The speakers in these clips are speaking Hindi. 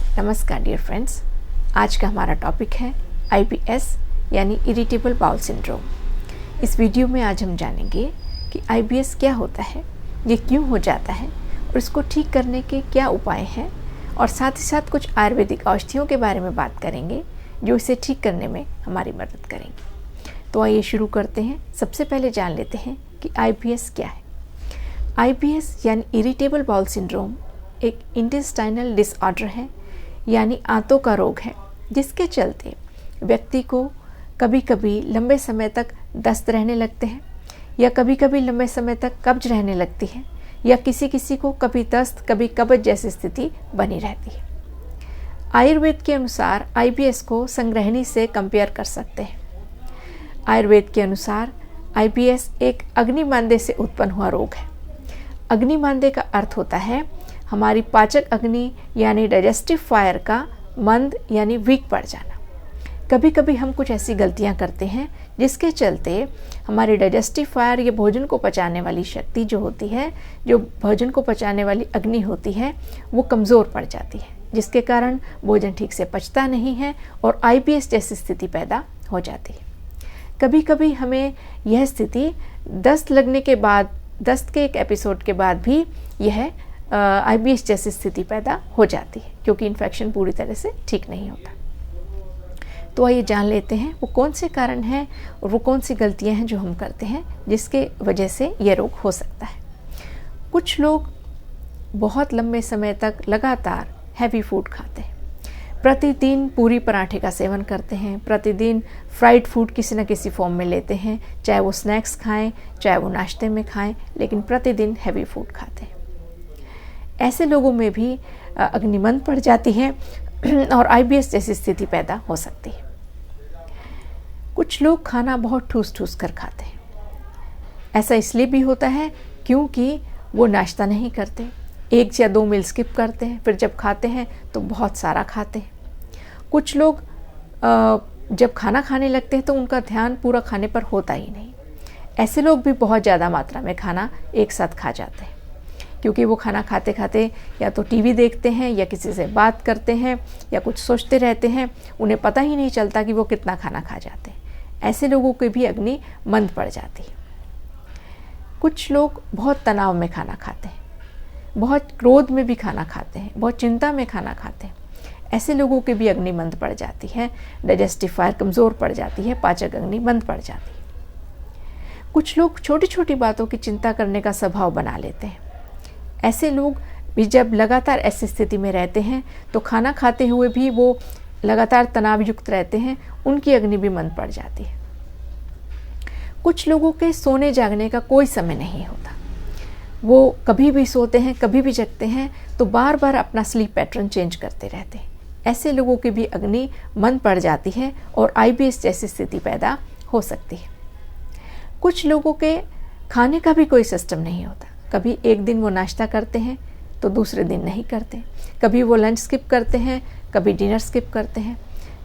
नमस्कार डियर फ्रेंड्स, आज का हमारा टॉपिक है IBS यानी इरिटेबल बाउल सिंड्रोम। इस वीडियो में आज हम जानेंगे कि IBS क्या होता है, ये क्यों हो जाता है और इसको ठीक करने के क्या उपाय हैं, और साथ ही साथ कुछ आयुर्वेदिक औषधियों के बारे में बात करेंगे जो इसे ठीक करने में हमारी मदद करेंगे। तो आइए शुरू करते हैं। सबसे पहले जान लेते हैं कि IBS क्या है। IBS यानी इरिटेबल बाउल सिंड्रोम एक इंटेस्टाइनल डिसऑर्डर है, यानी आंतों का रोग है, जिसके चलते व्यक्ति को कभी कभी लंबे समय तक दस्त रहने लगते हैं, या कभी कभी लंबे समय तक कब्ज रहने लगती है, या किसी किसी को कभी दस्त कभी कब्ज जैसी स्थिति बनी रहती है। आयुर्वेद के अनुसार IBS को संग्रहणी से कंपेयर कर सकते हैं। आयुर्वेद के अनुसार IBS एक अग्निमांदे से उत्पन्न हुआ रोग है। अग्निमांदे का अर्थ होता है हमारी पाचक अग्नि यानी डाइजेस्टिव फायर का मंद यानी वीक पड़ जाना। कभी कभी हम कुछ ऐसी गलतियां करते हैं जिसके चलते हमारी डाइजेस्टिव फायर या भोजन को पचाने वाली शक्ति जो होती है, जो भोजन को पचाने वाली अग्नि होती है, वो कमज़ोर पड़ जाती है, जिसके कारण भोजन ठीक से पचता नहीं है और IBS जैसी स्थिति पैदा हो जाती है। कभी कभी हमें यह स्थिति दस्त लगने के बाद, दस्त के एक एपिसोड के बाद भी यह IBS जैसी स्थिति पैदा हो जाती है, क्योंकि इन्फेक्शन पूरी तरह से ठीक नहीं होता। तो आइए जान लेते हैं वो कौन से कारण हैं और वो कौन सी गलतियां हैं जो हम करते हैं जिसके वजह से यह रोग हो सकता है। कुछ लोग बहुत लंबे समय तक लगातार हैवी फूड खाते हैं, प्रतिदिन पूरी पराठे का सेवन करते हैं, प्रतिदिन फ्राइड फूड किसी न किसी फॉर्म में लेते हैं, चाहे वो स्नैक्स खाएं चाहे वो नाश्ते में खाएं, लेकिन प्रतिदिन हैवी फूड खाते हैं। ऐसे लोगों में भी अग्निमंद पड़ जाती है और IBS जैसी स्थिति पैदा हो सकती है। कुछ लोग खाना बहुत ठूस ठूस कर खाते हैं। ऐसा इसलिए भी होता है क्योंकि वो नाश्ता नहीं करते, 1 या 2 मील स्किप करते हैं, फिर जब खाते हैं तो बहुत सारा खाते हैं। कुछ लोग जब खाना खाने लगते हैं तो उनका ध्यान पूरा खाने पर होता ही नहीं। ऐसे लोग भी बहुत ज़्यादा मात्रा में खाना एक साथ खा जाते हैं, क्योंकि वो खाना खाते खाते या तो टीवी देखते हैं या किसी से बात करते हैं या कुछ सोचते रहते हैं, उन्हें पता ही नहीं चलता कि वो कितना खाना खा जाते हैं। ऐसे लोगों की भी अग्नि मंद पड़ जाती है। कुछ लोग बहुत तनाव में खाना खाते हैं, बहुत क्रोध में भी खाना खाते हैं, बहुत चिंता में खाना खाते हैं। ऐसे लोगों की भी अग्नि मंद पड़ जाती है, डाइजेस्टिव फायर कमज़ोर पड़ जाती है, पाचक अग्नि मंद पड़ जाती है। कुछ लोग छोटी छोटी बातों की चिंता करने का स्वभाव बना लेते हैं। ऐसे लोग भी जब लगातार ऐसी स्थिति में रहते हैं तो खाना खाते हुए भी वो लगातार तनाव युक्त रहते हैं, उनकी अग्नि भी मंद पड़ जाती है। कुछ लोगों के सोने जागने का कोई समय नहीं होता, वो कभी भी सोते हैं कभी भी जगते हैं, तो बार बार अपना स्लीप पैटर्न चेंज करते रहते हैं। ऐसे लोगों की भी अग्नि मंद पड़ जाती है और IBS जैसी स्थिति पैदा हो सकती है। कुछ लोगों के खाने का भी कोई सिस्टम नहीं होता, कभी एक दिन वो नाश्ता करते हैं तो दूसरे दिन नहीं करते, कभी वो लंच स्किप करते हैं, कभी डिनर स्किप करते हैं,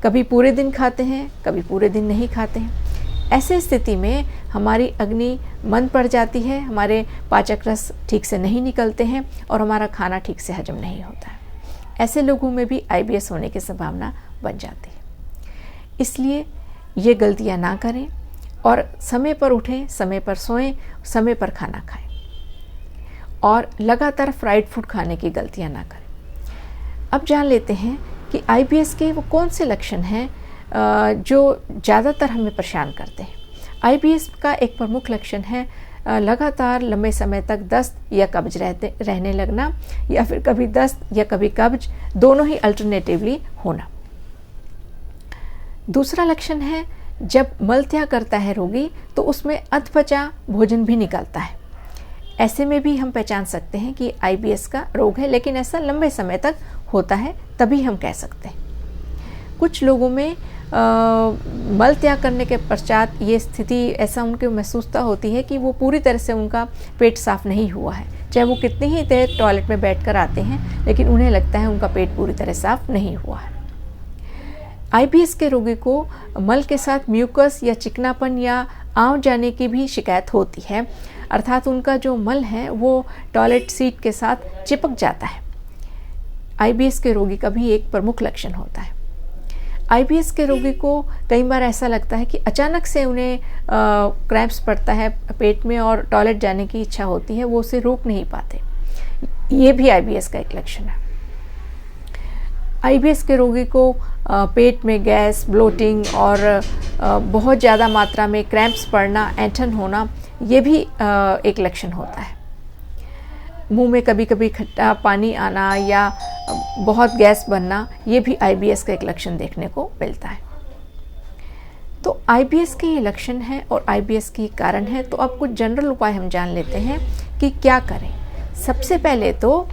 कभी पूरे दिन खाते हैं कभी पूरे दिन नहीं खाते हैं। ऐसे स्थिति में हमारी अग्नि मंद पड़ जाती है, हमारे पाचक रस ठीक से नहीं निकलते हैं और हमारा खाना ठीक से हजम नहीं होता है। ऐसे लोगों में भी IBS होने की संभावना बन जाती है। इसलिए ये गलतियाँ ना करें और समय पर उठें, समय पर सोएं, समय पर खाना खाएं और लगातार फ्राइड फूड खाने की गलतियां ना करें। अब जान लेते हैं कि IBS के वो कौन से लक्षण हैं जो ज़्यादातर हमें परेशान करते हैं। IBS का एक प्रमुख लक्षण है लगातार लंबे समय तक दस्त या कब्ज रहने लगना, या फिर कभी दस्त या कभी कब्ज, दोनों ही अल्टरनेटिवली होना। दूसरा लक्षण है जब मल त्याग करता है रोगी तो उसमें अधपचा भोजन भी निकलता है। ऐसे में भी हम पहचान सकते हैं कि IBS का रोग है, लेकिन ऐसा लंबे समय तक होता है तभी हम कह सकते हैं। कुछ लोगों में मल त्याग करने के पश्चात ये स्थिति ऐसा उनके महसूसता होती है कि वो पूरी तरह से उनका पेट साफ नहीं हुआ है, चाहे वो कितनी ही देर टॉयलेट में बैठकर आते हैं, लेकिन उन्हें लगता है उनका पेट पूरी तरह साफ नहीं हुआ है। IBS के रोगी को मल के साथ म्यूकस या चिकनापन या आंव जाने की भी शिकायत होती है, अर्थात उनका जो मल है वो टॉयलेट सीट के साथ चिपक जाता है। आईबीएस के रोगी का भी एक प्रमुख लक्षण होता है। आईबीएस के रोगी को कई बार ऐसा लगता है कि अचानक से उन्हें क्रैम्प्स पड़ता है पेट में और टॉयलेट जाने की इच्छा होती है, वो उसे रोक नहीं पाते। ये भी आईबीएस का एक लक्षण है। आईबीएस के रोगी को पेट में गैस, ब्लोटिंग और बहुत ज़्यादा मात्रा में क्रैम्प्स पड़ना, ऐंठन होना, ये भी एक लक्षण होता है। मुंह में कभी कभी खट्टा पानी आना या बहुत गैस बनना, ये भी आईबीएस का एक लक्षण देखने को मिलता है। तो आईबीएस के ये लक्षण हैं और आईबीएस की कारण है। तो अब कुछ जनरल उपाय हम जान लेते हैं कि क्या करें। सबसे पहले तो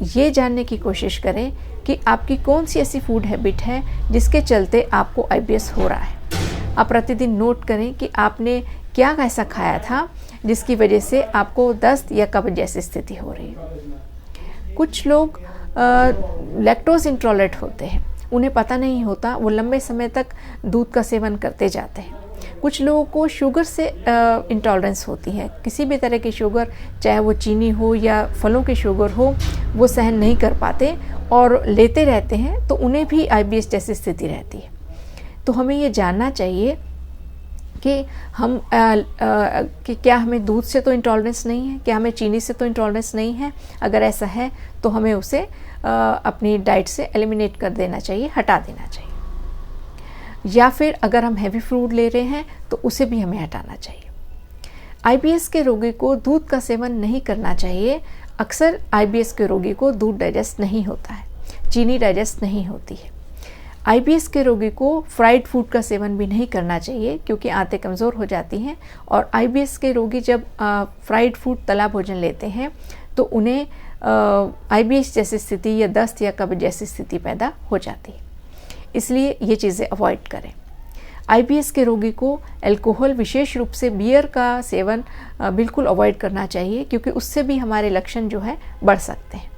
ये जानने की कोशिश करें कि आपकी कौन सी ऐसी फूड हैबिट है जिसके चलते आपको आईबीएस हो रहा है। आप प्रतिदिन नोट करें कि आपने क्या ऐसा खाया था जिसकी वजह से आपको दस्त या कब्ज जैसी स्थिति हो रही है। कुछ लोग लैक्टोज इंटॉलरेंट होते हैं, उन्हें पता नहीं होता, वो लंबे समय तक दूध का सेवन करते जाते हैं। कुछ लोगों को शुगर से इंटॉलरेंस होती है, किसी भी तरह की शुगर, चाहे वो चीनी हो या फलों की शुगर हो, वो सहन नहीं कर पाते और लेते रहते हैं, तो उन्हें भी आईबीएस जैसी स्थिति रहती है। तो हमें ये जानना चाहिए कि हम कि क्या हमें दूध से तो इंटॉलरेंस नहीं है, क्या हमें चीनी से तो इंटॉलरेंस नहीं है। अगर ऐसा है तो हमें उसे अपनी डाइट से एलिमिनेट कर देना चाहिए, हटा देना चाहिए। या फिर अगर हम हैवी फूड ले रहे हैं तो उसे भी हमें हटाना चाहिए। आईबीएस के रोगी को दूध का सेवन नहीं करना चाहिए। अक्सर आईबीएस के रोगी को दूध डाइजेस्ट नहीं होता है, चीनी डाइजेस्ट नहीं होती है। आईबीएस के रोगी को फ्राइड फूड का सेवन भी नहीं करना चाहिए क्योंकि आंतें कमज़ोर हो जाती हैं और आईबीएस के रोगी जब फ्राइड फूड, तला भोजन लेते हैं तो उन्हें आईबीएस जैसी स्थिति या दस्त या कब्ज जैसी स्थिति पैदा हो जाती है। इसलिए ये चीज़ें अवॉइड करें। आईबीएस के रोगी को अल्कोहल, विशेष रूप से बियर का सेवन बिल्कुल अवॉइड करना चाहिए क्योंकि उससे भी हमारे लक्षण जो है बढ़ सकते हैं।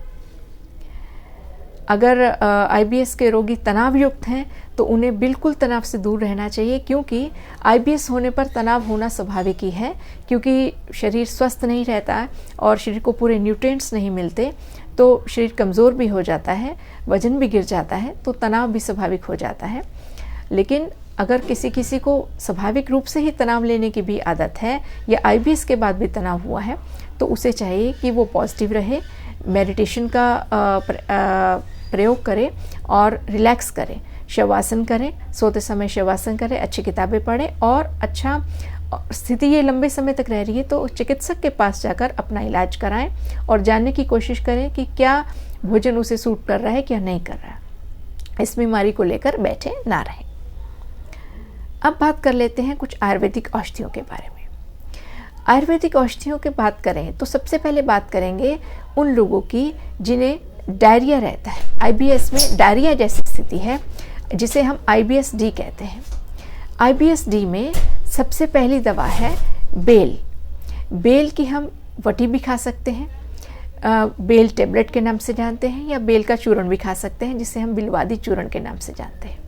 अगर आईबीएस के रोगी तनाव युक्त हैं तो उन्हें बिल्कुल तनाव से दूर रहना चाहिए क्योंकि आईबीएस होने पर तनाव होना स्वाभाविक ही है, क्योंकि शरीर स्वस्थ नहीं रहता है और शरीर को पूरे न्यूट्रिएंट्स नहीं मिलते, तो शरीर कमज़ोर भी हो जाता है, वजन भी गिर जाता है, तो तनाव भी स्वाभाविक हो जाता है। लेकिन अगर किसी को स्वाभाविक रूप से ही तनाव लेने की भी आदत है या आईबीएस के बाद भी तनाव हुआ है तो उसे चाहिए कि वो पॉजिटिव रहे, मेडिटेशन का प्रयोग करें और रिलैक्स करें, शवासन करें, सोते समय शवासन करें, अच्छी किताबें पढ़ें और अच्छा स्थिति ये लंबे समय तक रह रही है तो चिकित्सक के पास जाकर अपना इलाज कराएं और जानने की कोशिश करें कि क्या भोजन उसे सूट कर रहा है क्या नहीं कर रहा है। इस बीमारी को लेकर बैठे ना रहें। अब बात कर लेते हैं कुछ आयुर्वेदिक औषधियों के बारे में। आयुर्वेदिक औषधियों की बात करें तो सबसे पहले बात करेंगे उन लोगों की जिन्हें डायरिया रहता है। आईबीएस में डायरिया जैसी स्थिति है जिसे हम IBS-D कहते हैं। IBS-D में सबसे पहली दवा है बेल। बेल की हम वटी भी खा सकते हैं, बेल टेबलेट के नाम से जानते हैं, या बेल का चूर्ण भी खा सकते हैं जिसे हम बिलवादी चूर्ण के नाम से जानते हैं।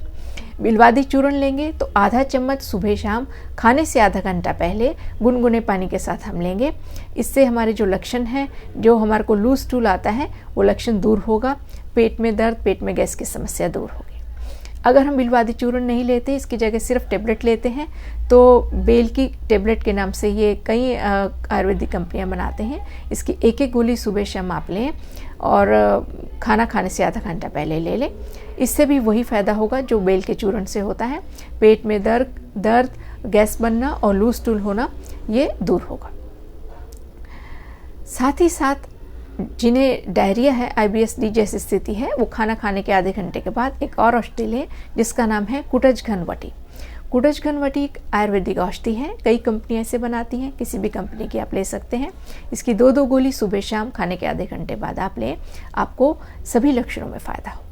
बिलवादी चूर्ण लेंगे तो आधा चम्मच सुबह शाम खाने से आधा घंटा पहले गुनगुने पानी के साथ हम लेंगे। इससे हमारे जो लक्षण हैं, जो हमारे को लूज स्टूल आता है, वो लक्षण दूर होगा। पेट में दर्द, पेट में गैस की समस्या दूर होगी। अगर हम बिलवादी चूर्ण नहीं लेते, इसकी जगह सिर्फ टेबलेट लेते हैं, तो बेल की टेबलेट के नाम से ये कई आयुर्वेदिक कंपनियां बनाते हैं। इसकी एक एक गोली सुबह शाम आप लें और खाना खाने से आधा घंटा पहले ले लें। इससे भी वही फ़ायदा होगा जो बेल के चूर्ण से होता है। पेट में दर्द, गैस बनना और लूज स्टूल होना, ये दूर होगा। साथ ही साथ जिन्हें डायरिया है, IBS-D जैसी स्थिति है, वो खाना खाने के आधे घंटे के बाद एक और औषधि लें जिसका नाम है कुटजघनवटी। कुटजघनवटी एक आयुर्वेदिक औषधि है। कई कंपनियां इसे बनाती हैं, किसी भी कंपनी की आप ले सकते हैं। इसकी 2-2 गोली सुबह शाम खाने के आधे घंटे बाद आप लें, आपको सभी लक्षणों में फ़ायदा होगा।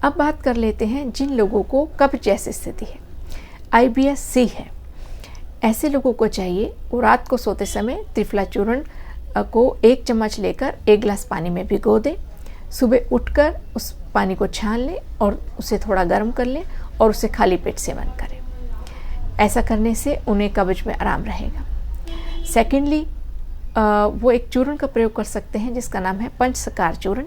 अब बात कर लेते हैं जिन लोगों को कब्ज जैसी स्थिति है, IBS-C है। ऐसे लोगों को चाहिए वो रात को सोते समय त्रिफला चूर्ण को 1 चम्मच लेकर 1 गिलास पानी में भिगो दें। सुबह उठकर उस पानी को छान लें और उसे थोड़ा गर्म कर लें और उसे खाली पेट सेवन करें। ऐसा करने से उन्हें कब्ज में आराम रहेगा। सेकेंडली वो एक चूर्ण का प्रयोग कर सकते हैं जिसका नाम है पंचसकार चूर्ण।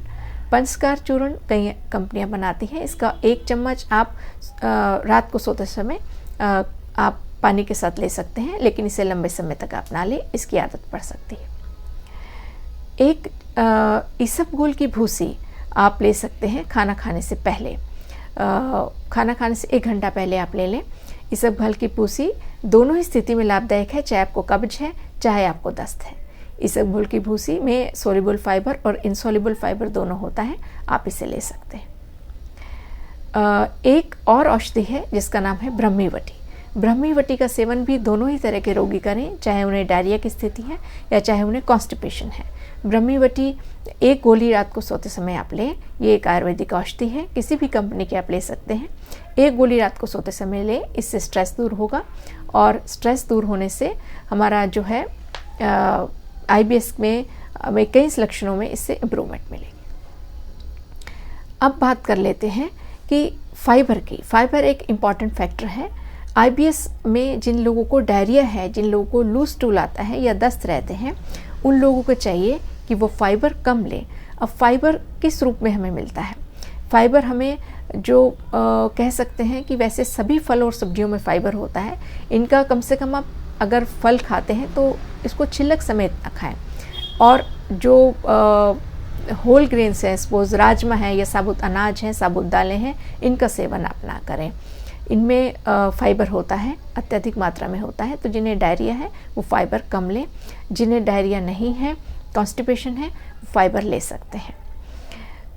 पंचकार चूर्ण कई कंपनियां बनाती हैं। इसका 1 चम्मच आप रात को सोते समय आप पानी के साथ ले सकते हैं, लेकिन इसे लंबे समय तक आप ना लें, इसकी आदत पड़ सकती है। एक इसबगोल की भूसी आप ले सकते हैं खाना खाने से पहले। खाना खाने से 1 घंटा पहले आप ले लें। इसबगोल की भूसी दोनों ही स्थिति में लाभदायक है, चाहे आपको कब्ज है चाहे आपको दस्त है। इसबगोल की भूसी में सोल्यूबल फाइबर और इनसोल्यूबल फाइबर दोनों होता है, आप इसे ले सकते हैं। एक और औषधि है जिसका नाम है ब्रह्मीवटी। ब्रह्मीवटी का सेवन भी दोनों ही तरह के रोगी करें, चाहे उन्हें डायरिया की स्थिति है या चाहे उन्हें कॉन्स्टिपेशन है। ब्रह्मीवटी 1 गोली रात को सोते समय आप लें। ये एक आयुर्वेदिक औषधि है, किसी भी कंपनी की आप ले सकते हैं। 1 गोली रात को सोते समय लें, इससे स्ट्रेस दूर होगा और स्ट्रेस दूर होने से हमारा जो है IBS में कई लक्षणों में इससे इम्प्रूवमेंट मिलेगी। अब बात कर लेते हैं कि फाइबर की। फाइबर एक इम्पॉर्टेंट फैक्टर है। IBS में जिन लोगों को डायरिया है, जिन लोगों को लूज स्टूल आता है या दस्त रहते हैं, उन लोगों को चाहिए कि वो फाइबर कम लें। अब फाइबर किस रूप में हमें मिलता है? फाइबर हमें जो कह सकते हैं कि वैसे सभी फल और सब्जियों में फाइबर होता है। इनका कम से कम आप अगर फल खाते हैं तो इसको छिलक समेत ना खाएं। और जो होल ग्रेन्स हैं, सपोज राजमा है या साबुत अनाज है, साबुत दालें हैं, इनका सेवन आप ना करें। इनमें फाइबर होता है, अत्यधिक मात्रा में होता है। तो जिन्हें डायरिया है वो फाइबर कम लें। जिन्हें डायरिया नहीं है, कॉन्स्टिपेशन है, वो फाइबर ले सकते हैं।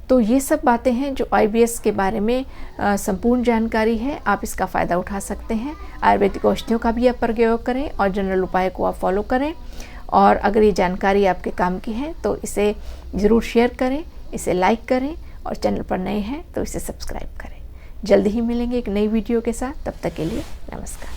तो ये सब बातें हैं जो IBS के बारे में संपूर्ण जानकारी है। आप इसका फ़ायदा उठा सकते हैं। आयुर्वेदिक औषधियों का भी आप प्रयोग करें और जनरल उपाय को आप फॉलो करें। और अगर ये जानकारी आपके काम की है तो इसे ज़रूर शेयर करें, इसे लाइक करें और चैनल पर नए हैं तो इसे सब्सक्राइब करें। जल्दी ही मिलेंगे एक नई वीडियो के साथ। तब तक के लिए नमस्कार।